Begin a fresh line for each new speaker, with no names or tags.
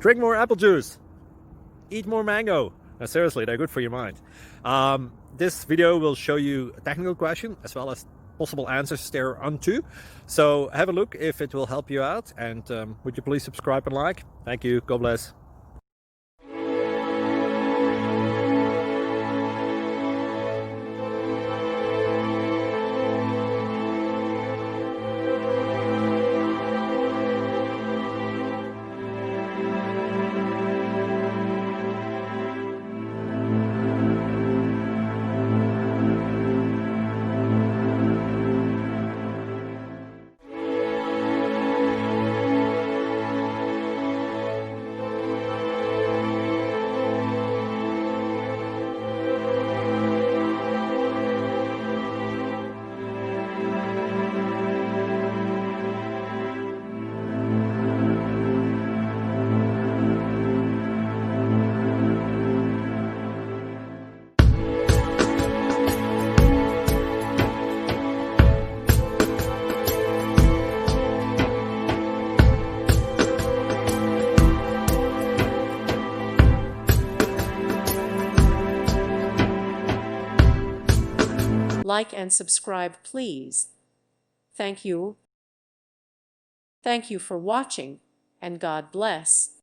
Drink more apple juice. Eat more mango. No, seriously, they're good for your mind. This video will show you a technical question as well as possible answers thereunto. So have a look if it will help you out, and would you please subscribe and like? Thank you. God bless.
Like and subscribe, please. Thank you. Thank you for watching, and God bless.